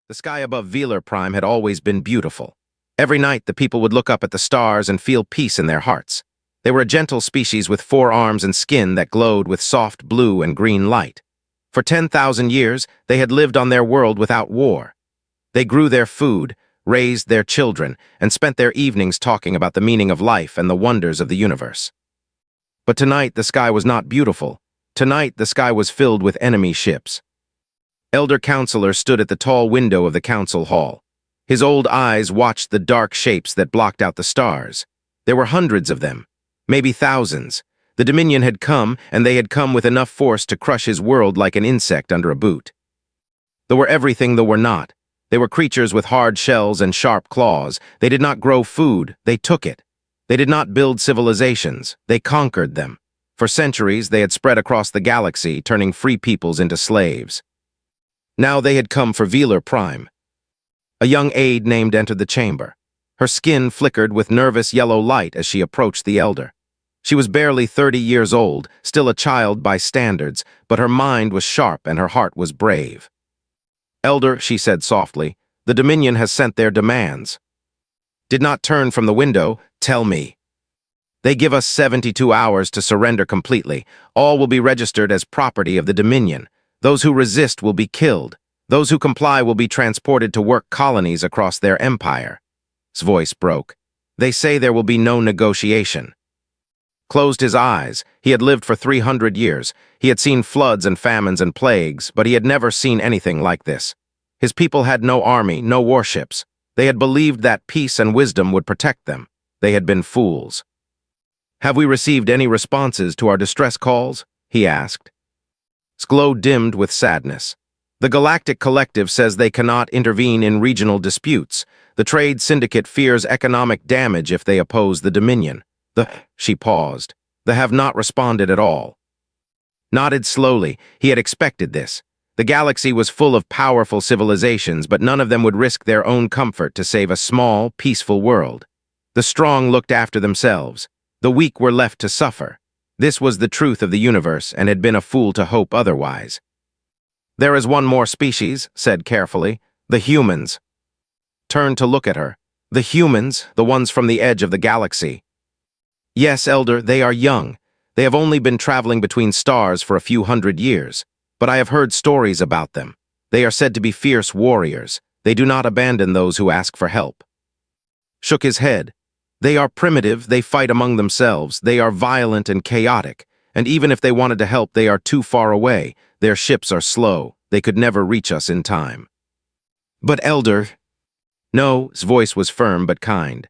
The sky above Velar Prime had always been beautiful. Every night the people would look up at the stars and feel peace in their hearts. They were a gentle species with 4 arms and skin that glowed with soft blue and green light. For 10,000 years, they had lived on their world without war. They grew their food, raised their children, and spent their evenings talking about the meaning of life and the wonders of the universe. But tonight the sky was not beautiful. Tonight the sky was filled with enemy ships. Elder Counselor stood at the tall window of the council hall. His old eyes watched the dark shapes that blocked out the stars. There were hundreds of them, maybe thousands. The Dominion had come, and they had come with enough force to crush his world like an insect under a boot. They were everything they were not. They were creatures with hard shells and sharp claws. They did not grow food, they took it. They did not build civilizations, they conquered them. For centuries they had spread across the galaxy, turning free peoples into slaves. Now they had come for Velar Prime. A young aide named entered the chamber. Her skin flickered with nervous yellow light as she approached the elder. She was barely 30 years old, still a child by standards, but her mind was sharp and her heart was brave. "Elder," she said softly, "the Dominion has sent their demands." Did not turn from the window. "Tell me." "They give us 72 hours to surrender completely. All will be registered as property of the Dominion. Those who resist will be killed. Those who comply will be transported to work colonies across their empire." His voice broke. "They say there will be no negotiation." Closed his eyes. He had lived for 300 years. He had seen floods and famines and plagues, but he had never seen anything like this. His people had no army, no warships. They had believed that peace and wisdom would protect them. They had been fools. "Have we received any responses to our distress calls?" he asked. His glow dimmed with sadness. "The Galactic Collective says they cannot intervene in regional disputes. The Trade Syndicate fears economic damage if they oppose the Dominion. She paused. They have not responded at all." Nodded slowly. He had expected this. The galaxy was full of powerful civilizations, but none of them would risk their own comfort to save a small, peaceful world. The strong looked after themselves. The weak were left to suffer. This was the truth of the universe, and had been a fool to hope otherwise. "There is one more species," said carefully. "The humans." Turned to look at her. "The humans, the ones from the edge of the galaxy." "Yes, Elder, they are young. They have only been traveling between stars for a few hundred years. But I have heard stories about them. They are said to be fierce warriors. They do not abandon those who ask for help." Shook his head. "They are primitive, they fight among themselves, they are violent and chaotic, and even if they wanted to help, they are too far away. Their ships are slow. They could never reach us in time." "But Elder—" "No," his voice was firm but kind.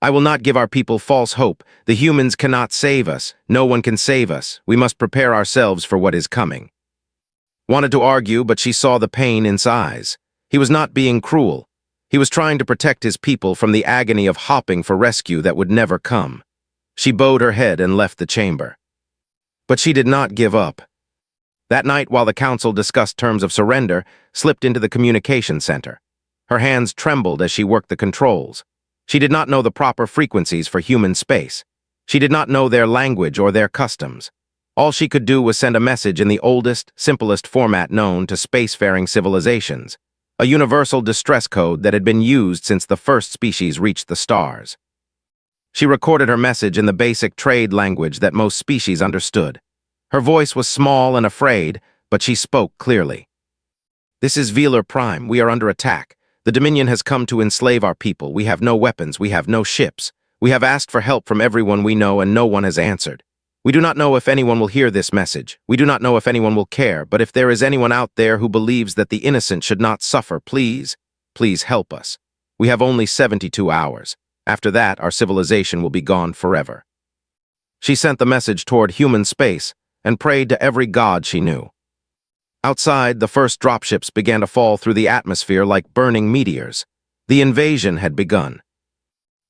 "I will not give our people false hope. The humans cannot save us. No one can save us. We must prepare ourselves for what is coming." Wanted to argue, but she saw the pain in his eyes. He was not being cruel. He was trying to protect his people from the agony of hopping for rescue that would never come. She bowed her head and left the chamber. But she did not give up. That night, while the council discussed terms of surrender, slipped into the communication center. Her hands trembled as she worked the controls. She did not know the proper frequencies for human space. She did not know their language or their customs. All she could do was send a message in the oldest, simplest format known to spacefaring civilizations, a universal distress code that had been used since the first species reached the stars. She recorded her message in the basic trade language that most species understood. Her voice was small and afraid, but she spoke clearly. "This is Velar Prime. We are under attack. The Dominion has come to enslave our people. We have no weapons. We have no ships. We have asked for help from everyone we know, and no one has answered. We do not know if anyone will hear this message. We do not know if anyone will care, but if there is anyone out there who believes that the innocent should not suffer, please help us. We have only 72 hours. After that, our civilization will be gone forever." She sent the message toward human space and prayed to every god she knew. Outside, the first dropships began to fall through the atmosphere like burning meteors. The invasion had begun.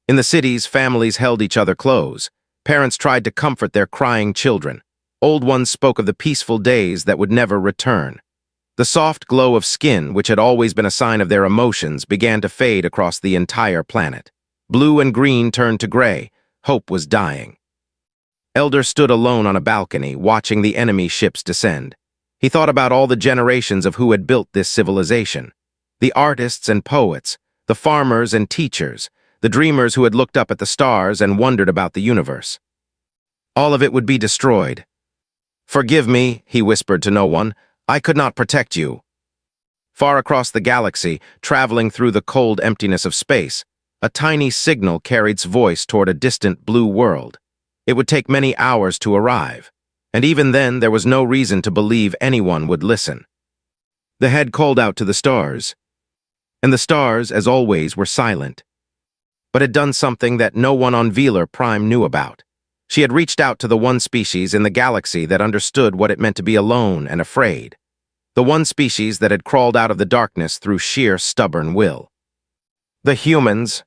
In the cities, families held each other close. Parents tried to comfort their crying children. Old ones spoke of the peaceful days that would never return. The soft glow of skin, which had always been a sign of their emotions, began to fade across the entire planet. Blue and green turned to gray. Hope was dying. Elder stood alone on a balcony, watching the enemy ships descend. He thought about all the generations of who had built this civilization. The artists and poets, the farmers and teachers, the dreamers who had looked up at the stars and wondered about the universe. All of it would be destroyed. "Forgive me," he whispered to no one. "I could not protect you." Far across the galaxy, traveling through the cold emptiness of space, a tiny signal carried its voice toward a distant blue world. It would take many hours to arrive, and even then there was no reason to believe anyone would listen. The head called out to the stars, and the stars, as always, were silent, but had done something that no one on Velar Prime knew about. She had reached out to the one species in the galaxy that understood what it meant to be alone and afraid. The one species that had crawled out of the darkness through sheer stubborn will. The humans.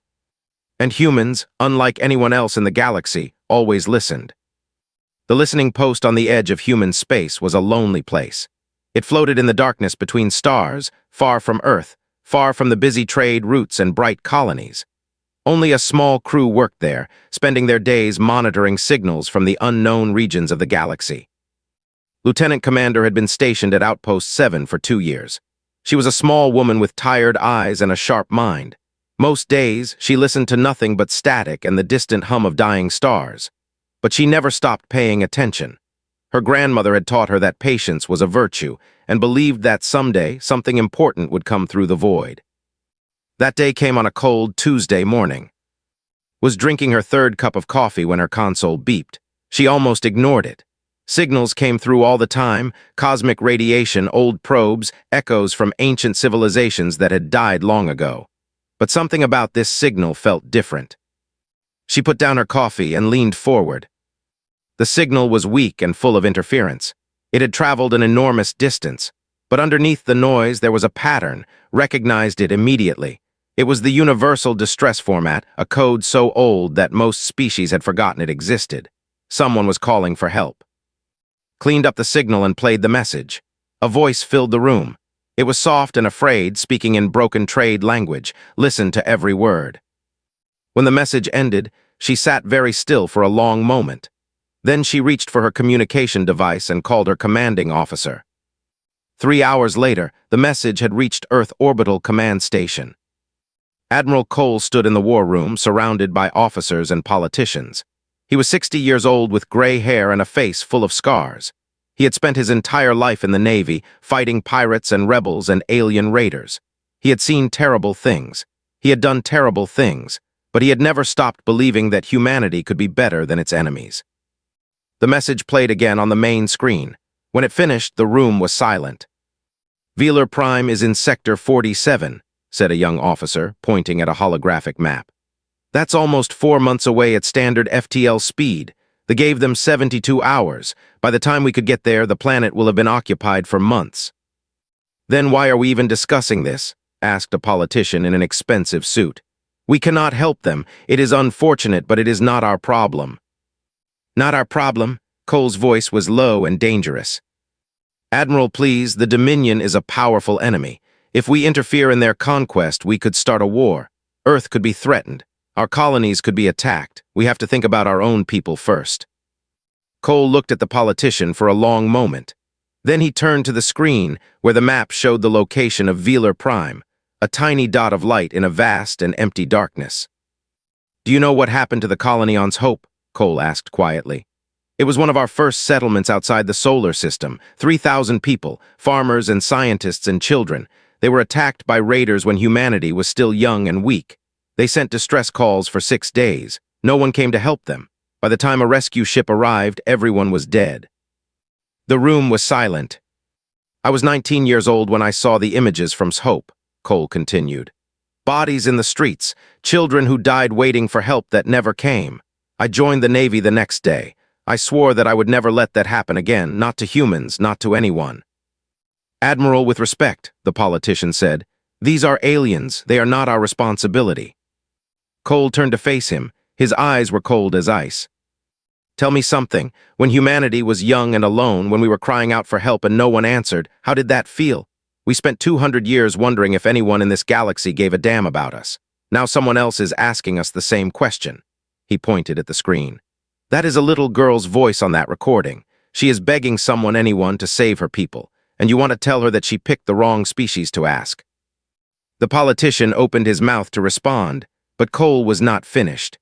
And humans, unlike anyone else in the galaxy, always listened. The listening post on the edge of human space was a lonely place. It floated in the darkness between stars, far from Earth, far from the busy trade routes and bright colonies. Only a small crew worked there, spending their days monitoring signals from the unknown regions of the galaxy. Lieutenant Commander had been stationed at Outpost 7 for 2 years. She was a small woman with tired eyes and a sharp mind. Most days, she listened to nothing but static and the distant hum of dying stars. But she never stopped paying attention. Her grandmother had taught her that patience was a virtue and believed that someday something important would come through the void. That day came on a cold Tuesday morning. Was drinking her third cup of coffee when her console beeped. She almost ignored it. Signals came through all the time, cosmic radiation, old probes, echoes from ancient civilizations that had died long ago. But something about this signal felt different. She put down her coffee and leaned forward. The signal was weak and full of interference. It had traveled an enormous distance, but underneath the noise there was a pattern, recognized it immediately. It was the universal distress format, a code so old that most species had forgotten it existed. Someone was calling for help. Cleaned up the signal and played the message. A voice filled the room. It was soft and afraid, speaking in broken trade language. Listened to every word. When the message ended, she sat very still for a long moment. Then she reached for her communication device and called her commanding officer. 3 hours later, the message had reached Earth Orbital Command Station. Admiral Cole stood in the war room, surrounded by officers and politicians. He was 60 years old with gray hair and a face full of scars. He had spent his entire life in the Navy, fighting pirates and rebels and alien raiders. He had seen terrible things. He had done terrible things, but he had never stopped believing that humanity could be better than its enemies. The message played again on the main screen. When it finished, the room was silent. "Velar Prime is in Sector 47, said a young officer, pointing at a holographic map. "That's almost 4 months away at standard FTL speed. They gave them 72 hours. By the time we could get there, the planet will have been occupied for months." "Then why are we even discussing this?" asked a politician in an expensive suit. "We cannot help them. It is unfortunate, but it is not our problem." "Not our problem?" Cole's voice was low and dangerous. "Admiral, please, the Dominion is a powerful enemy. If we interfere in their conquest, we could start a war. Earth could be threatened. Our colonies could be attacked. We have to think about our own people first." Cole looked at the politician for a long moment. Then he turned to the screen, where the map showed the location of Velar Prime, a tiny dot of light in a vast and empty darkness. "Do you know what happened to the colony on Hope?" Cole asked quietly. "It was one of our first settlements outside the solar system. 3,000 people, farmers and scientists and children. They were attacked by raiders when humanity was still young and weak. They sent distress calls for 6 days. No one came to help them. By the time a rescue ship arrived, everyone was dead." The room was silent. "I was 19 years old when I saw the images from Hope," Cole continued. "Bodies in the streets, children who died waiting for help that never came. I joined the Navy the next day. I swore that I would never let that happen again, not to humans, not to anyone." "Admiral, with respect," the politician said, "these are aliens. They are not our responsibility." Cole turned to face him. His eyes were cold as ice. "Tell me something. When humanity was young and alone, when we were crying out for help and no one answered, how did that feel? We spent 200 years wondering if anyone in this galaxy gave a damn about us. Now someone else is asking us the same question." He pointed at the screen. "That is a little girl's voice on that recording. She is begging anyone to save her people, and you want to tell her that she picked the wrong species to ask." The politician opened his mouth to respond, but Cole was not finished.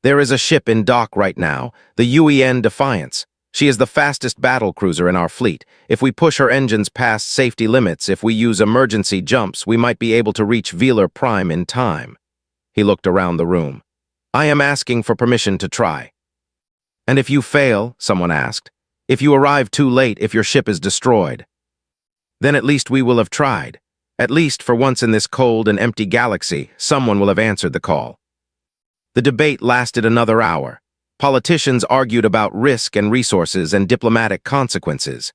There is a ship in dock right now, the UEN Defiance. She is the fastest battlecruiser in our fleet. If we push her engines past safety limits, if we use emergency jumps, we might be able to reach Velar Prime in time. He looked around the room. I am asking for permission to try. And if you fail, someone asked, if you arrive too late, if your ship is destroyed, then at least we will have tried. At least for once in this cold and empty galaxy, someone will have answered the call. The debate lasted another hour. Politicians argued about risk and resources and diplomatic consequences.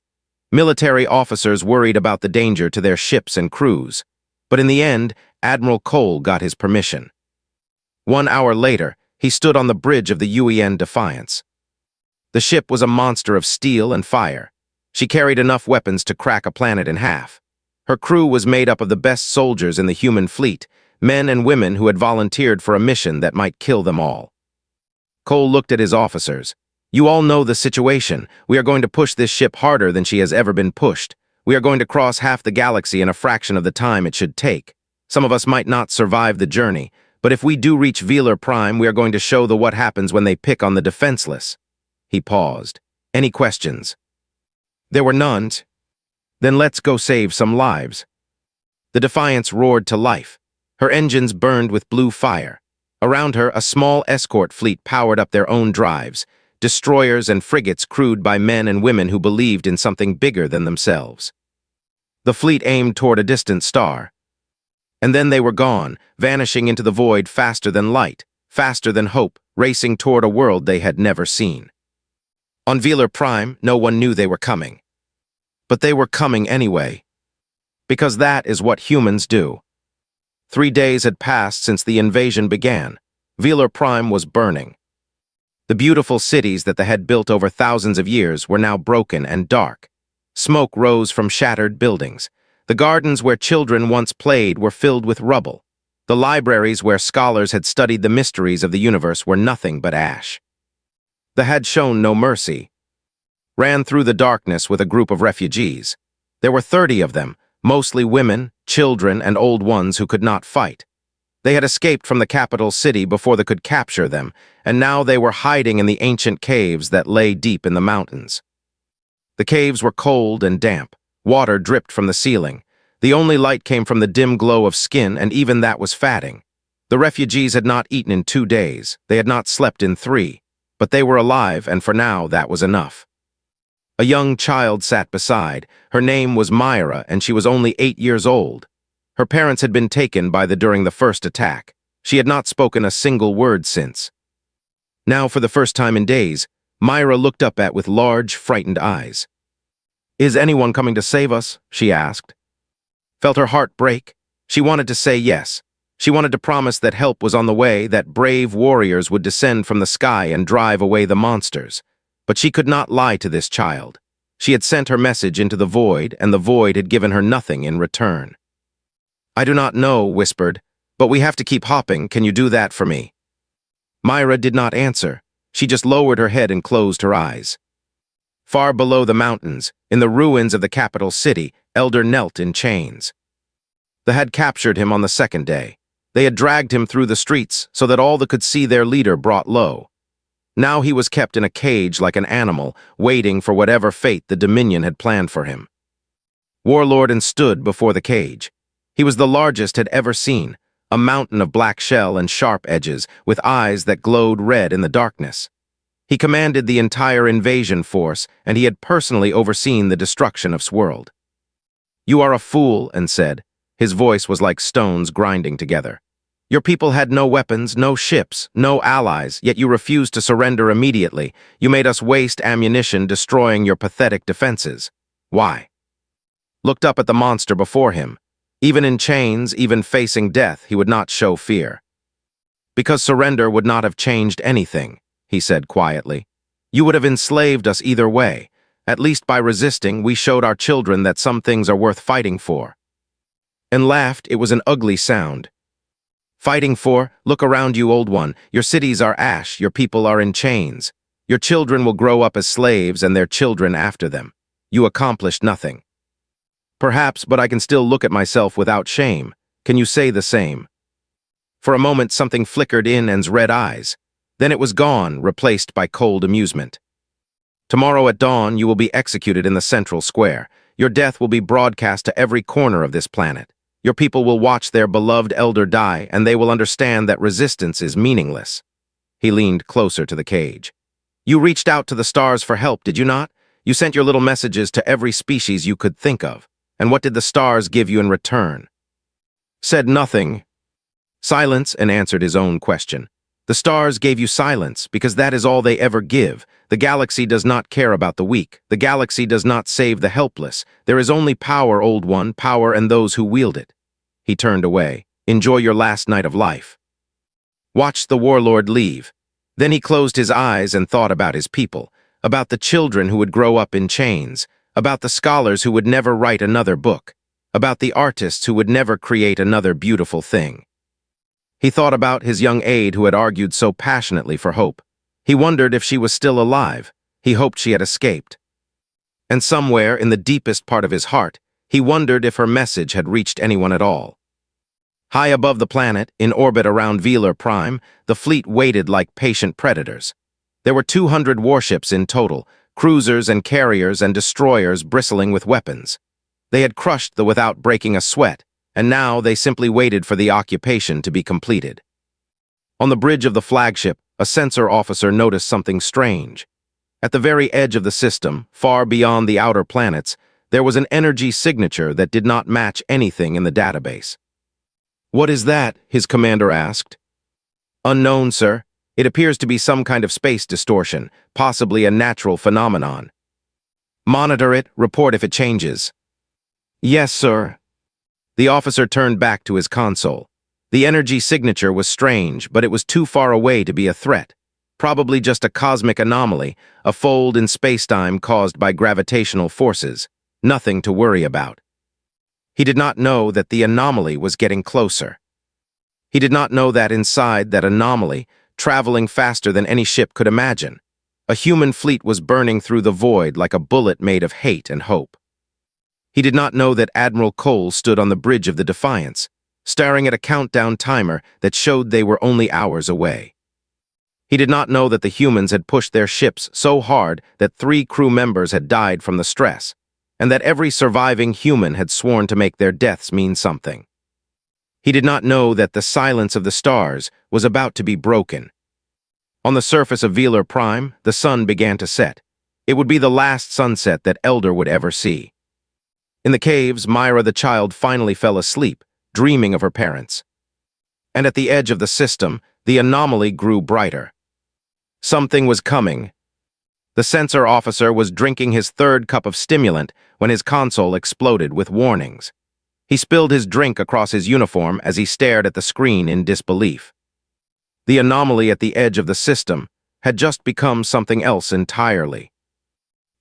Military officers worried about the danger to their ships and crews. But in the end, Admiral Cole got his permission. 1 hour later, he stood on the bridge of the UEN Defiance. The ship was a monster of steel and fire. She carried enough weapons to crack a planet in half. Her crew was made up of the best soldiers in the human fleet, men and women who had volunteered for a mission that might kill them all. Cole looked at his officers. You all know the situation. We are going to push this ship harder than she has ever been pushed. We are going to cross half the galaxy in a fraction of the time it should take. Some of us might not survive the journey, but if we do reach Velar Prime, we are going to show what happens when they pick on the defenseless. He paused. Any questions? There were none. Then let's go save some lives. The Defiance roared to life. Her engines burned with blue fire. Around her, a small escort fleet powered up their own drives, destroyers and frigates crewed by men and women who believed in something bigger than themselves. The fleet aimed toward a distant star. And then they were gone, vanishing into the void faster than light, faster than hope, racing toward a world they had never seen. On Velar Prime, no one knew they were coming. But they were coming anyway. Because that is what humans do. 3 days had passed since the invasion began. Velar Prime was burning. The beautiful cities that they had built over thousands of years were now broken and dark. Smoke rose from shattered buildings. The gardens where children once played were filled with rubble. The libraries where scholars had studied the mysteries of the universe were nothing but ash. They had shown no mercy. Ran through the darkness with a group of refugees. There were 30 of them, mostly women, children, and old ones who could not fight. They had escaped from the capital city before they could capture them, and now they were hiding in the ancient caves that lay deep in the mountains. The caves were cold and damp. Water dripped from the ceiling. The only light came from the dim glow of skin, and even that was fatting. The refugees had not eaten in 2 days. They had not slept in 3. But they were alive, and for now that was enough. A young child sat beside. Her name was Myra, and she was only 8 years old. Her parents had been taken during the first attack. She had not spoken a single word since. Now, for the first time in days, Myra looked up with large, frightened eyes. Is anyone coming to save us? She asked. Felt her heart break. She wanted to say yes. She wanted to promise that help was on the way, that brave warriors would descend from the sky and drive away the monsters. But she could not lie to this child. She had sent her message into the void, and the void had given her nothing in return. I do not know, whispered, but we have to keep hopping. Can you do that for me? Myra did not answer. She just lowered her head and closed her eyes. Far below the mountains, in the ruins of the capital city, Elder knelt in chains. They had captured him on the second day. They had dragged him through the streets so that all that could see their leader brought low. Now he was kept in a cage like an animal, waiting for whatever fate the Dominion had planned for him. Warlord stood before the cage. He was the largest had ever seen, a mountain of black shell and sharp edges, with eyes that glowed red in the darkness. He commanded the entire invasion force, and he had personally overseen the destruction of Swirled. You are a fool, and said. His voice was like stones grinding together. Your people had no weapons, no ships, no allies, yet you refused to surrender immediately. You made us waste ammunition destroying your pathetic defenses. Why? Looked up at the monster before him. Even in chains, even facing death, he would not show fear. Because surrender would not have changed anything, he said quietly. You would have enslaved us either way. At least by resisting, we showed our children that some things are worth fighting for. And laughed. It was an ugly sound. Fighting for? Look around you, old one. Your cities are ash, your people are in chains. Your children will grow up as slaves and their children after them. You accomplished nothing. Perhaps, but I can still look at myself without shame. Can you say the same?" For a moment, something flickered in N's red eyes. Then it was gone, replaced by cold amusement. "Tomorrow at dawn, you will be executed in the central square. Your death will be broadcast to every corner of this planet. Your people will watch their beloved elder die, and they will understand that resistance is meaningless." He leaned closer to the cage. "You reached out to the stars for help, did you not? You sent your little messages to every species you could think of. And what did the stars give you in return?" "Said nothing." Silence, and answered his own question. "The stars gave you silence, because that is all they ever give. The galaxy does not care about the weak. The galaxy does not save the helpless. There is only power, old one, power and those who wield it." He turned away. "Enjoy your last night of life." Watched the warlord leave. Then he closed his eyes and thought about his people, about the children who would grow up in chains, about the scholars who would never write another book, about the artists who would never create another beautiful thing. He thought about his young aide who had argued so passionately for hope. He wondered if she was still alive. He hoped she had escaped. And somewhere in the deepest part of his heart, he wondered if her message had reached anyone at all. High above the planet, in orbit around Velar Prime, the fleet waited like patient predators. There were 200 warships in total, cruisers and carriers and destroyers bristling with weapons. They had crushed the without breaking a sweat, and now they simply waited for the occupation to be completed. On the bridge of the flagship, a sensor officer noticed something strange. At the very edge of the system, far beyond the outer planets, there was an energy signature that did not match anything in the database. "What is that?" his commander asked. "Unknown, sir. It appears to be some kind of space distortion, possibly a natural phenomenon." "Monitor it, report if it changes." "Yes, sir." The officer turned back to his console. The energy signature was strange, but it was too far away to be a threat. Probably just a cosmic anomaly, a fold in spacetime caused by gravitational forces. Nothing to worry about. He did not know that the anomaly was getting closer. He did not know that inside that anomaly, traveling faster than any ship could imagine, a human fleet was burning through the void like a bullet made of hate and hope. He did not know that Admiral Cole stood on the bridge of the Defiance, staring at a countdown timer that showed they were only hours away. He did not know that the humans had pushed their ships so hard that 3 crew members had died from the stress, and that every surviving human had sworn to make their deaths mean something. He did not know that the silence of the stars was about to be broken. On the surface of Velar Prime, the sun began to set. It would be the last sunset that Elder would ever see. In the caves, Myra the child finally fell asleep, dreaming of her parents. And at the edge of the system, the anomaly grew brighter. Something was coming. The sensor officer was drinking his 3rd cup of stimulant when his console exploded with warnings. He spilled his drink across his uniform as he stared at the screen in disbelief. The anomaly at the edge of the system had just become something else entirely.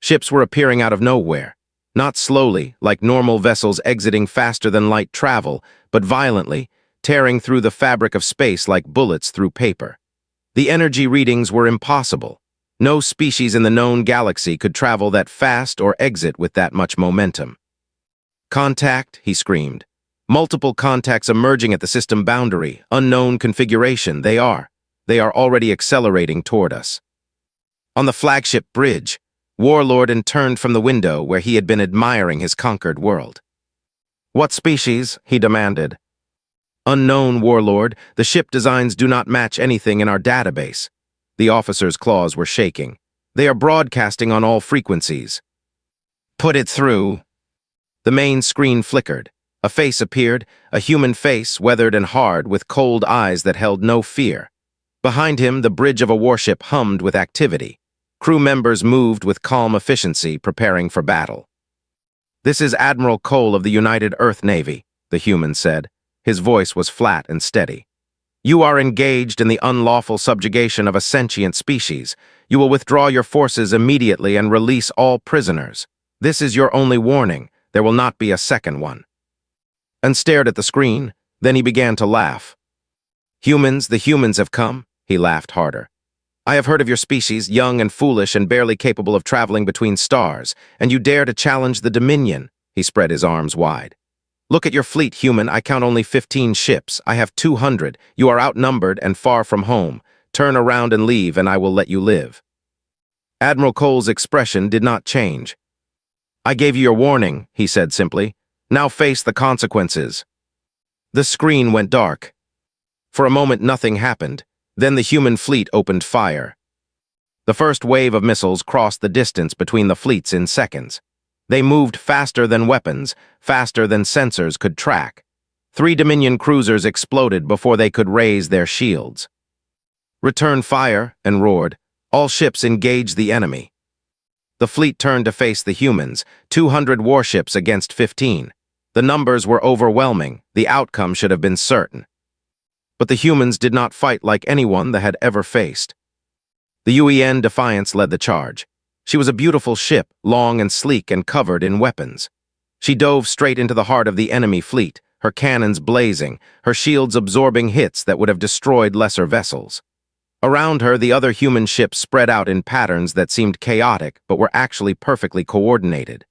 Ships were appearing out of nowhere, not slowly, like normal vessels exiting faster than light travel, but violently, tearing through the fabric of space like bullets through paper. The energy readings were impossible. No species in the known galaxy could travel that fast or exit with that much momentum. "Contact," he screamed. "Multiple contacts emerging at the system boundary. Unknown configuration. They are already accelerating toward us." On the flagship bridge, Warlord turned from the window where he had been admiring his conquered world. "What species?" he demanded. "Unknown, Warlord. The ship designs do not match anything in our database." The officer's claws were shaking. "They are broadcasting on all frequencies." "Put it through." The main screen flickered. A face appeared, a human face, weathered and hard, with cold eyes that held no fear. Behind him, the bridge of a warship hummed with activity. Crew members moved with calm efficiency, preparing for battle. "This is Admiral Cole of the United Earth Navy," the human said. His voice was flat and steady. "You are engaged in the unlawful subjugation of a sentient species. You will withdraw your forces immediately and release all prisoners. This is your only warning. There will not be a second one." And stared at the screen. Then he began to laugh. "Humans, the humans have come." He laughed harder. "I have heard of your species, young and foolish and barely capable of traveling between stars, and you dare to challenge the Dominion." He spread his arms wide. Look at your fleet, human. I count only 15 ships. I have 200. You are outnumbered and far from home. Turn around and leave, and I will let you live. Admiral Cole's expression did not change. I gave you your warning, he said simply. Now face the consequences. The screen went dark. For a moment, nothing happened. Then the human fleet opened fire. The first wave of missiles crossed the distance between the fleets in seconds. They moved faster than weapons, faster than sensors could track. 3 Dominion cruisers exploded before they could raise their shields. Return fire, and roared. All ships engage the enemy. The fleet turned to face the humans, 200 warships against 15. The numbers were overwhelming. The outcome should have been certain. But the humans did not fight like anyone they had ever faced. The UEN Defiance led the charge. She was a beautiful ship, long and sleek and covered in weapons. She dove straight into the heart of the enemy fleet, her cannons blazing, her shields absorbing hits that would have destroyed lesser vessels. Around her, the other human ships spread out in patterns that seemed chaotic but were actually perfectly coordinated.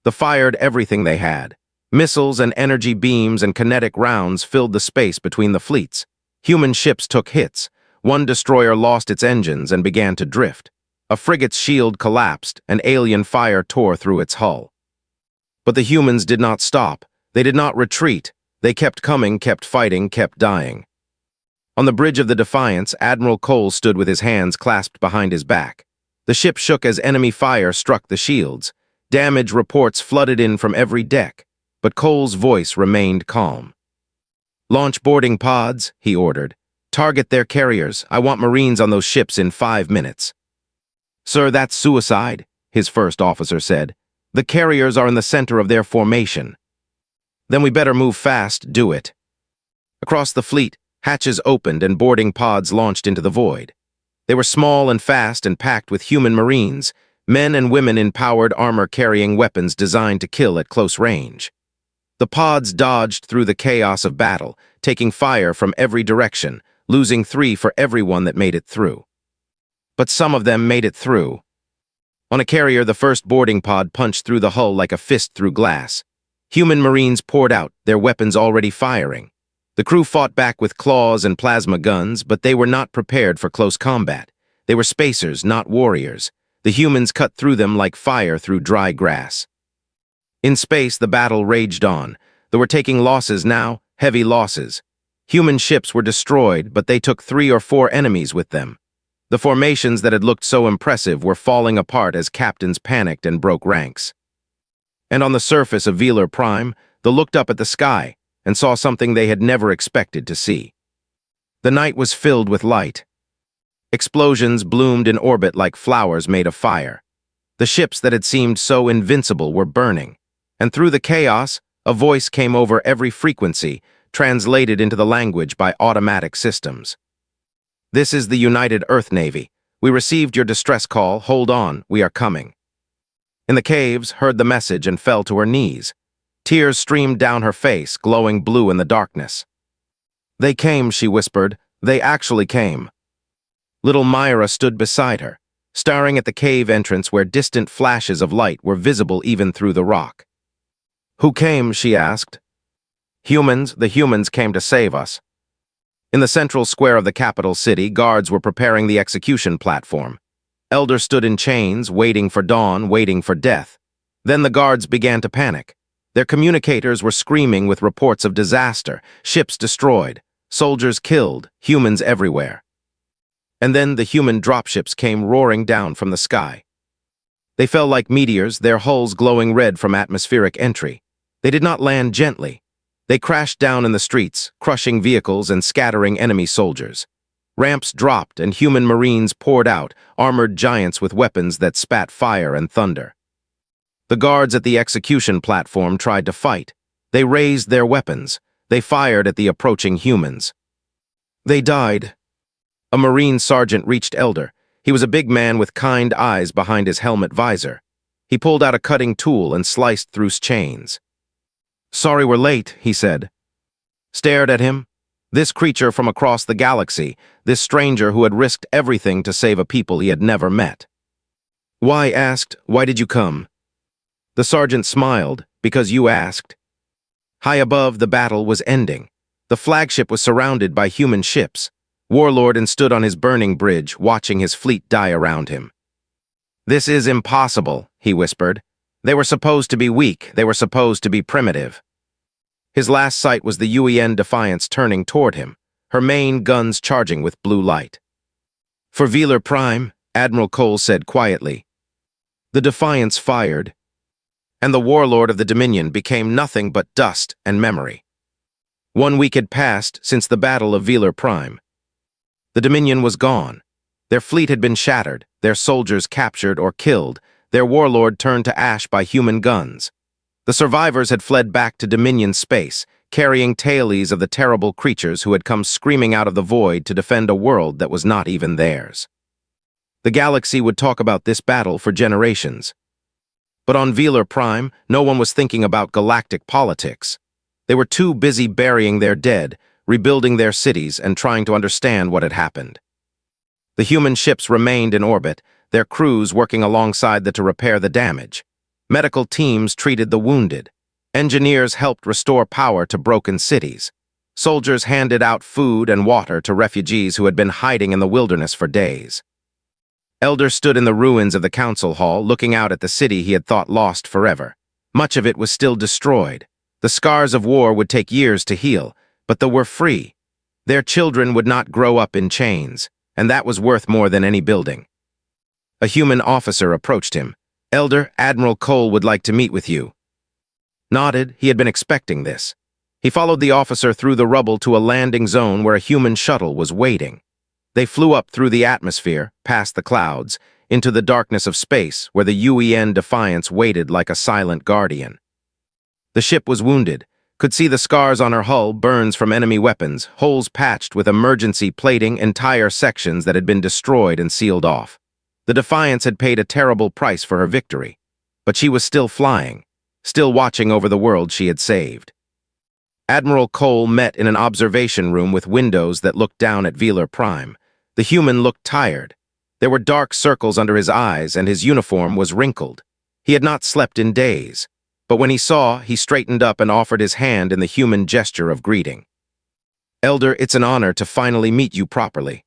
They fired everything they had. Missiles and energy beams and kinetic rounds filled the space between the fleets. Human ships took hits. One destroyer lost its engines and began to drift. A frigate's shield collapsed, and alien fire tore through its hull. But the humans did not stop. They did not retreat. They kept coming, kept fighting, kept dying. On the bridge of the Defiance, Admiral Cole stood with his hands clasped behind his back. The ship shook as enemy fire struck the shields. Damage reports flooded in from every deck, but Cole's voice remained calm. Launch boarding pods, he ordered. Target their carriers. I want Marines on those ships in 5 minutes. Sir, that's suicide, his first officer said. The carriers are in the center of their formation. Then we better move fast, do it. Across the fleet, hatches opened and boarding pods launched into the void. They were small and fast and packed with human Marines, men and women in powered armor carrying weapons designed to kill at close range. The pods dodged through the chaos of battle, taking fire from every direction, losing 3 for everyone that made it through. But some of them made it through. On a carrier, the first boarding pod punched through the hull like a fist through glass. Human Marines poured out, their weapons already firing. The crew fought back with claws and plasma guns, but they were not prepared for close combat. They were spacers, not warriors. The humans cut through them like fire through dry grass. In space, the battle raged on. They were taking losses now, heavy losses. Human ships were destroyed, but they took 3 or 4 enemies with them. The formations that had looked so impressive were falling apart as captains panicked and broke ranks. And on the surface of Velar Prime, they looked up at the sky and saw something they had never expected to see. The night was filled with light. Explosions bloomed in orbit like flowers made of fire. The ships that had seemed so invincible were burning, and through the chaos, a voice came over every frequency, translated into the language by automatic systems. This is the United Earth Navy. We received your distress call. Hold on, we are coming. In the caves, heard the message and fell to her knees. Tears streamed down her face, glowing blue in the darkness. They came, she whispered. They actually came. Little Myra stood beside her, staring at the cave entrance where distant flashes of light were visible even through the rock. Who came? She asked. Humans. The humans came to save us. In the central square of the capital city, guards were preparing the execution platform. Elders stood in chains, waiting for dawn, waiting for death. Then the guards began to panic. Their communicators were screaming with reports of disaster, ships destroyed, soldiers killed, humans everywhere. And then the human dropships came roaring down from the sky. They fell like meteors, their hulls glowing red from atmospheric entry. They did not land gently. They crashed down in the streets, crushing vehicles and scattering enemy soldiers. Ramps dropped and human Marines poured out, armored giants with weapons that spat fire and thunder. The guards at the execution platform tried to fight. They raised their weapons. They fired at the approaching humans. They died. A Marine sergeant reached Elder. He was a big man with kind eyes behind his helmet visor. He pulled out a cutting tool and sliced through chains. Sorry we're late, he said. Stared at him. This creature from across the galaxy, this stranger who had risked everything to save a people he had never met. Why asked, why did you come? The sergeant smiled, because you asked. High above, the battle was ending. The flagship was surrounded by human ships. Warlord stood on his burning bridge, watching his fleet die around him. "This is impossible," he whispered. "They were supposed to be weak. They were supposed to be primitive." His last sight was the UN Defiance turning toward him, her main guns charging with blue light. "For Velar Prime," Admiral Cole said quietly. The Defiance fired, and the warlord of the Dominion became nothing but dust and memory. 1 week had passed since the Battle of Velar Prime. The Dominion was gone. Their fleet had been shattered, their soldiers captured or killed, their warlord turned to ash by human guns. The survivors had fled back to Dominion space, carrying tales of the terrible creatures who had come screaming out of the void to defend a world that was not even theirs. The galaxy would talk about this battle for generations. But on Velar Prime, no one was thinking about galactic politics. They were too busy burying their dead, rebuilding their cities, and trying to understand what had happened. The human ships remained in orbit, their crews working alongside them to repair the damage. Medical teams treated the wounded. Engineers helped restore power to broken cities. Soldiers handed out food and water to refugees who had been hiding in the wilderness for days. Elder stood in the ruins of the council hall, looking out at the city he had thought lost forever. Much of it was still destroyed. The scars of war would take years to heal, but they were free. Their children would not grow up in chains, and that was worth more than any building. A human officer approached him. "Elder, Admiral Cole would like to meet with you." Nodded, he had been expecting this. He followed the officer through the rubble to a landing zone where a human shuttle was waiting. They flew up through the atmosphere, past the clouds, into the darkness of space where the UN Defiance waited like a silent guardian. The ship was wounded, could see the scars on her hull, burns from enemy weapons, holes patched with emergency plating, entire sections that had been destroyed and sealed off. The Defiance had paid a terrible price for her victory, but she was still flying, still watching over the world she had saved. Admiral Cole met in an observation room with windows that looked down at Velar Prime. The human looked tired. There were dark circles under his eyes, and his uniform was wrinkled. He had not slept in days, but when he saw, he straightened up and offered his hand in the human gesture of greeting. "Elder, it's an honor to finally meet you properly."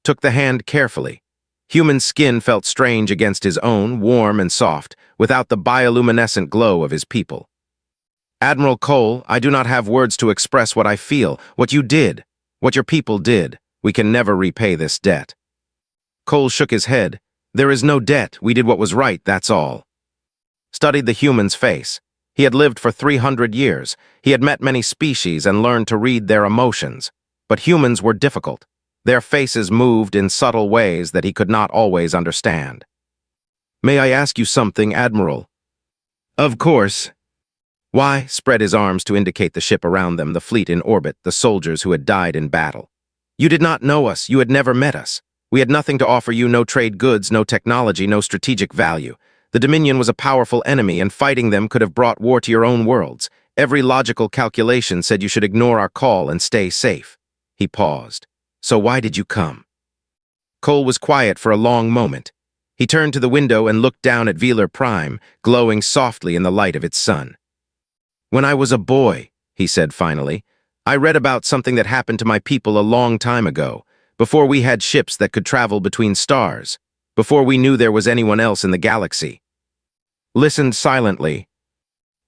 Took the hand carefully. Human skin felt strange against his own, warm and soft, without the bioluminescent glow of his people. "Admiral Cole, I do not have words to express what I feel, what you did, what your people did. We can never repay this debt." Cole shook his head. "There is no debt. We did what was right, that's all." Studied the human's face. He had lived for 300 years. He had met many species and learned to read their emotions. But humans were difficult. Their faces moved in subtle ways that he could not always understand. "May I ask you something, Admiral?" "Of course." Why spread his arms to indicate the ship around them, the fleet in orbit, the soldiers who had died in battle. "You did not know us. You had never met us. We had nothing to offer you, no trade goods, no technology, no strategic value. The Dominion was a powerful enemy, and fighting them could have brought war to your own worlds. Every logical calculation said you should ignore our call and stay safe." He paused. "So why did you come?" Cole was quiet for a long moment. He turned to the window and looked down at Velar Prime, glowing softly in the light of its sun. "When I was a boy," he said finally, "I read about something that happened to my people a long time ago, before we had ships that could travel between stars, before we knew there was anyone else in the galaxy." Listened silently.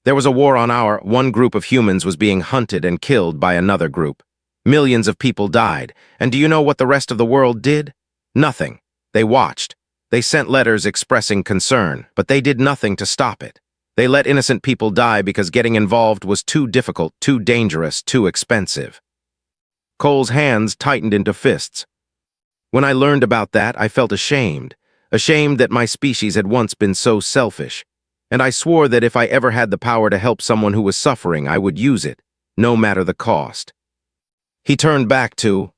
"There was a war on one group of humans was being hunted and killed by another group. Millions of people died, and do you know what the rest of the world did? Nothing. They watched. They sent letters expressing concern, but they did nothing to stop it. They let innocent people die because getting involved was too difficult, too dangerous, too expensive." Cole's hands tightened into fists. "When I learned about that, I felt ashamed that my species had once been so selfish, and I swore that if I ever had the power to help someone who was suffering, I would use it, no matter the cost." He turned back to,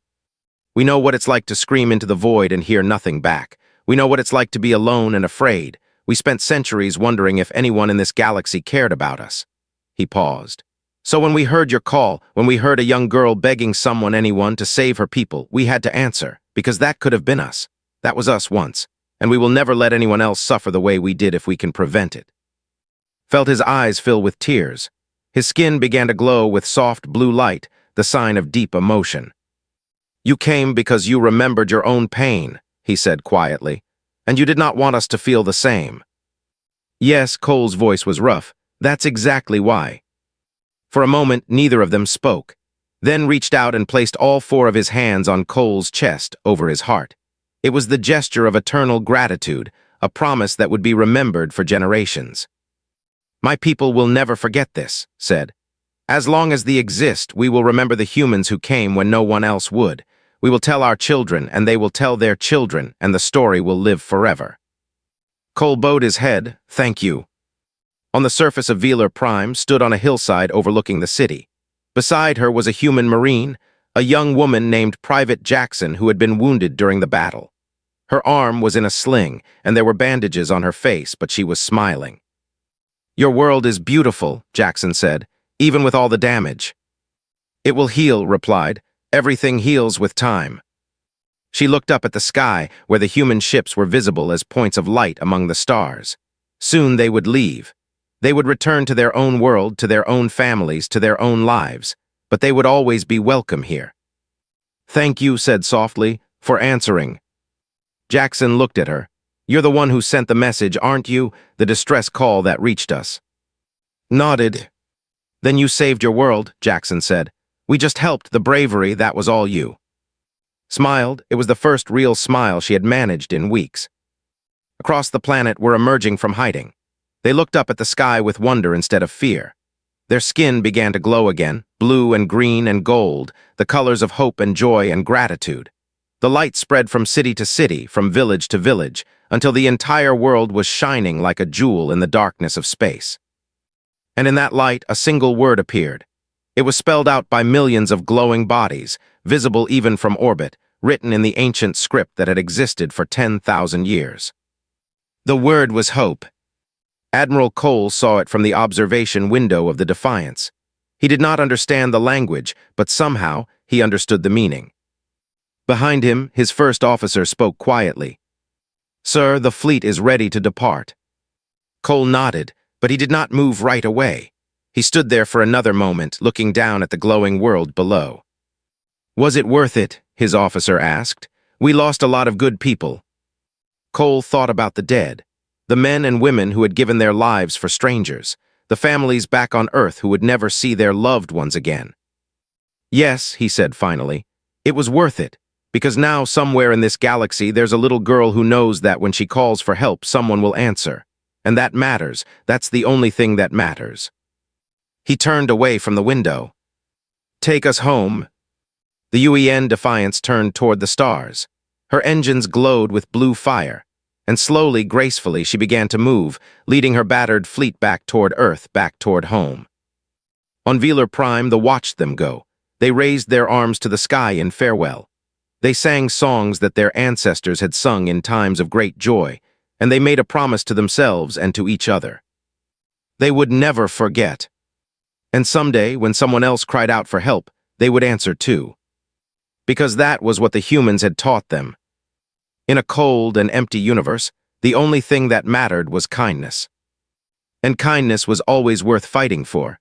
"We know what it's like to scream into the void and hear nothing back. We know what it's like to be alone and afraid. We spent centuries wondering if anyone in this galaxy cared about us." He paused. "So when we heard your call, when we heard a young girl begging anyone to save her people, we had to answer, because that could have been us. That was us once, and we will never let anyone else suffer the way we did if we can prevent it." Felt his eyes fill with tears. His skin began to glow with soft blue light, the sign of deep emotion. "You came because you remembered your own pain," he said quietly, "and you did not want us to feel the same." "Yes," Cole's voice was rough. "That's exactly why." For a moment, neither of them spoke, then reached out and placed all four of his hands on Cole's chest over his heart. It was the gesture of eternal gratitude, a promise that would be remembered for generations. "My people will never forget this," said. "As long as they exist, we will remember the humans who came when no one else would. We will tell our children, and they will tell their children, and the story will live forever." Cole bowed his head. "Thank you." On the surface of Velar Prime stood on a hillside overlooking the city. Beside her was a human marine, a young woman named Private Jackson who had been wounded during the battle. Her arm was in a sling, and there were bandages on her face, but she was smiling. "Your world is beautiful," Jackson said, "even with all the damage." "It will heal," replied. "Everything heals with time." She looked up at the sky, where the human ships were visible as points of light among the stars. Soon they would leave. They would return to their own world, to their own families, to their own lives, but they would always be welcome here. "Thank you," said softly, "for answering." Jackson looked at her. "You're the one who sent the message, aren't you? The distress call that reached us." Nodded. "Then you saved your world," Jackson said. "We just helped, the bravery, that was all you." Smiled. It was the first real smile she had managed in weeks. Across the planet were emerging from hiding. They looked up at the sky with wonder instead of fear. Their skin began to glow again, blue and green and gold, the colors of hope and joy and gratitude. The light spread from city to city, from village to village, until the entire world was shining like a jewel in the darkness of space. And in that light, a single word appeared. It was spelled out by millions of glowing bodies, visible even from orbit, written in the ancient script that had existed for 10,000 years. The word was hope. Admiral Cole saw it from the observation window of the Defiance. He did not understand the language, but somehow he understood the meaning. Behind him, his first officer spoke quietly. "Sir, the fleet is ready to depart." Cole nodded, but he did not move right away. He stood there for another moment, looking down at the glowing world below. "Was it worth it?" his officer asked. "We lost a lot of good people." Cole thought about the dead, the men and women who had given their lives for strangers, the families back on Earth who would never see their loved ones again. "Yes," he said finally, "it was worth it, because now somewhere in this galaxy there's a little girl who knows that when she calls for help, someone will answer. And that matters. That's the only thing that matters." He turned away from the window. "Take us home." The UEN Defiance turned toward the stars. Her engines glowed with blue fire, and slowly, gracefully, she began to move, leading her battered fleet back toward Earth, back toward home. On Velar Prime, they watched them go. They raised their arms to the sky in farewell. They sang songs that their ancestors had sung in times of great joy, and they made a promise to themselves and to each other. They would never forget. And someday, when someone else cried out for help, they would answer too. Because that was what the humans had taught them. In a cold and empty universe, the only thing that mattered was kindness. And kindness was always worth fighting for.